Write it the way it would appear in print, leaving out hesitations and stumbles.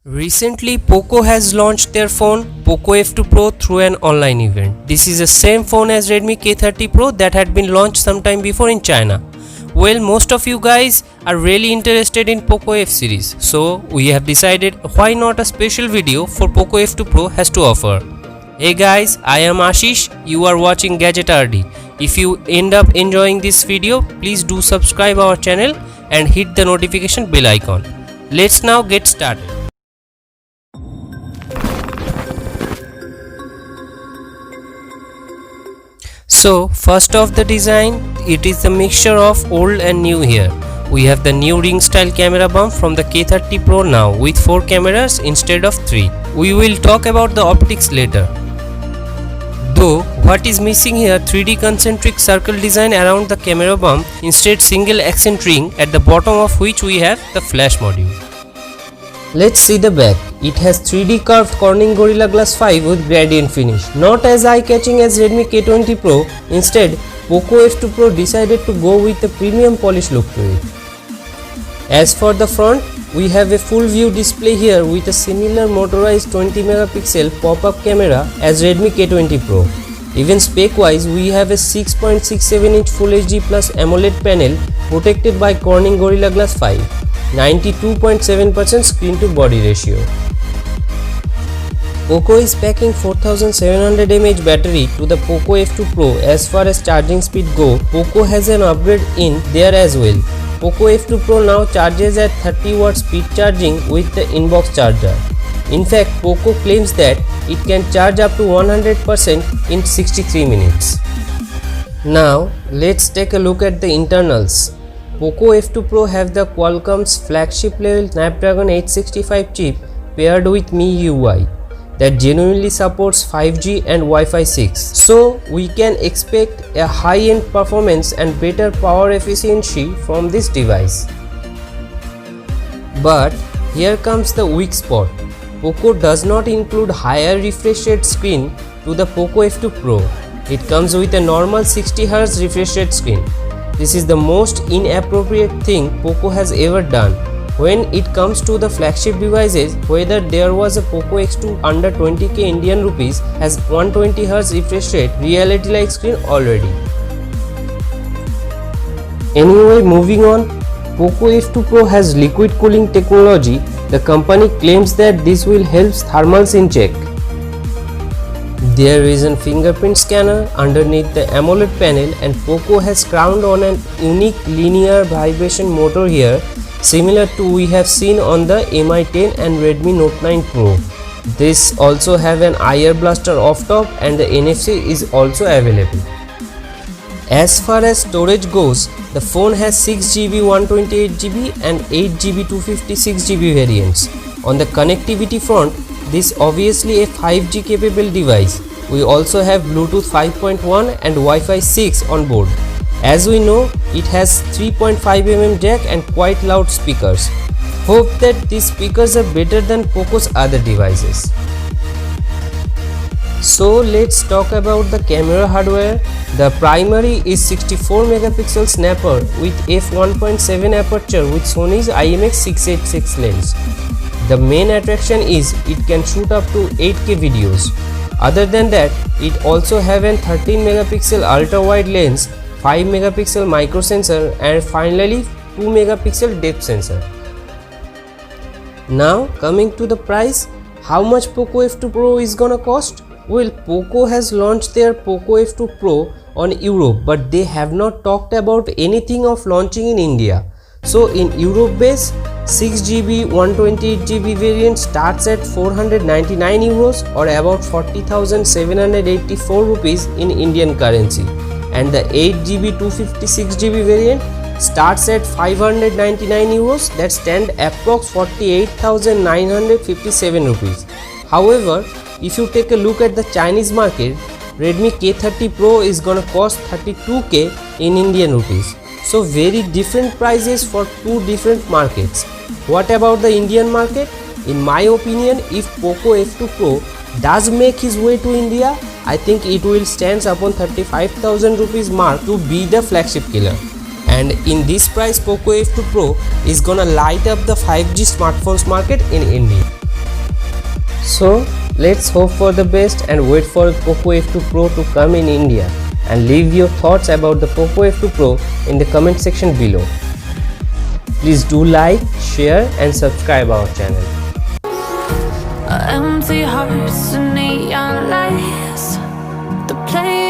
Recently, Poco has launched their phone Poco F2 Pro through an online event. This is the same phone as Redmi K30 Pro that had been launched sometime before in China. Well, most of you guys are really interested in Poco F series, so we have decided why not a special video for Poco F2 Pro has to offer. Hey guys, I am Ashish, you are watching Gadget RD. If you end up enjoying this video, please do subscribe our channel and hit the notification bell icon. Let's now get started. So first of the design, it is the mixture of old and new here. We have the new ring style camera bump from the K30 Pro now with 4 cameras instead of 3. We will talk about the optics later. Though what is missing here, 3D concentric circle design around the camera bump, instead single accent ring at the bottom of which we have the flash module. Let's see the back. It has 3D curved Corning Gorilla Glass 5 with gradient finish. Not as eye-catching as Redmi K20 Pro, instead Poco F2 Pro decided to go with a premium polish look to it. As for the front, we have a full view display here with a similar motorized 20 megapixel pop-up camera as Redmi K20 Pro. Even spec-wise, we have a 6.67 inch Full HD Plus AMOLED panel protected by Corning Gorilla Glass 5. 92.7% screen to body ratio. Poco is packing 4700 mAh battery to the Poco F2 Pro. As far as charging speed go, Poco has an upgrade in there as well. Poco F2 Pro now charges at 30 watt speed charging with the inbox charger. In fact, Poco claims that it can charge up to 100% in 63 minutes. Now, let's take a look at the internals. Poco F2 Pro have the Qualcomm's flagship level Snapdragon 865 chip paired with MIUI that genuinely supports 5G and Wi-Fi 6. So we can expect a high-end performance and better power efficiency from this device. But here comes the weak spot. Poco does not include higher refresh rate screen to the Poco F2 Pro. It comes with a normal 60Hz refresh rate screen. This is the most inappropriate thing Poco has ever done. When it comes to the flagship devices, whether there was a Poco X2 under 20k Indian rupees has 120Hz refresh rate reality like screen already. Anyway, moving on, Poco F2 Pro has liquid cooling technology. The company claims that this will help thermals in check. There is a fingerprint scanner underneath the AMOLED panel and Poco has crowned on an unique linear vibration motor here, similar to we have seen on the Mi 10 and Redmi Note 9 Pro. This also have an IR blaster off top and the NFC is also available. As far as storage goes, the phone has 6GB 128GB and 8GB 256GB variants. On the connectivity front, this obviously a 5G capable device. We also have Bluetooth 5.1 and Wi-Fi 6 on board. As we know, it has 3.5mm jack and quite loud speakers. Hope that these speakers are better than Poco's other devices. So let's talk about the camera hardware. The primary is 64 megapixel snapper with f1.7 aperture with Sony's IMX686 lens. The main attraction is it can shoot up to 8K videos. Other than that, it also have an 13 megapixel ultra wide lens, 5 megapixel micro sensor and finally 2 megapixel depth sensor. Now coming to the price, how much Poco F2 Pro is gonna cost? Well, Poco has launched their Poco F2 Pro on Europe, but they have not talked about anything of launching in India. So in Europe base, 6GB 128GB variant starts at 499 euros or about 40,784 rupees in Indian currency, and the 8GB 256GB variant starts at 599 euros, that stand approx 48,957 rupees. However, if you take a look at the Chinese market, Redmi K30 Pro is gonna cost 32k in Indian rupees. So very different prices for two different markets. What about the Indian market? In my opinion, if Poco F2 Pro does make his way to India, I think it will stand upon 35,000 rupees mark to be the flagship killer. And in this price, Poco F2 Pro is gonna light up the 5G smartphones market in India. So let's hope for the best and wait for Poco F2 Pro to come in India, and leave your thoughts about the Poco F2 Pro in the comment section below. Please do like, share and subscribe our channel. Empty hearts and neon lights, the play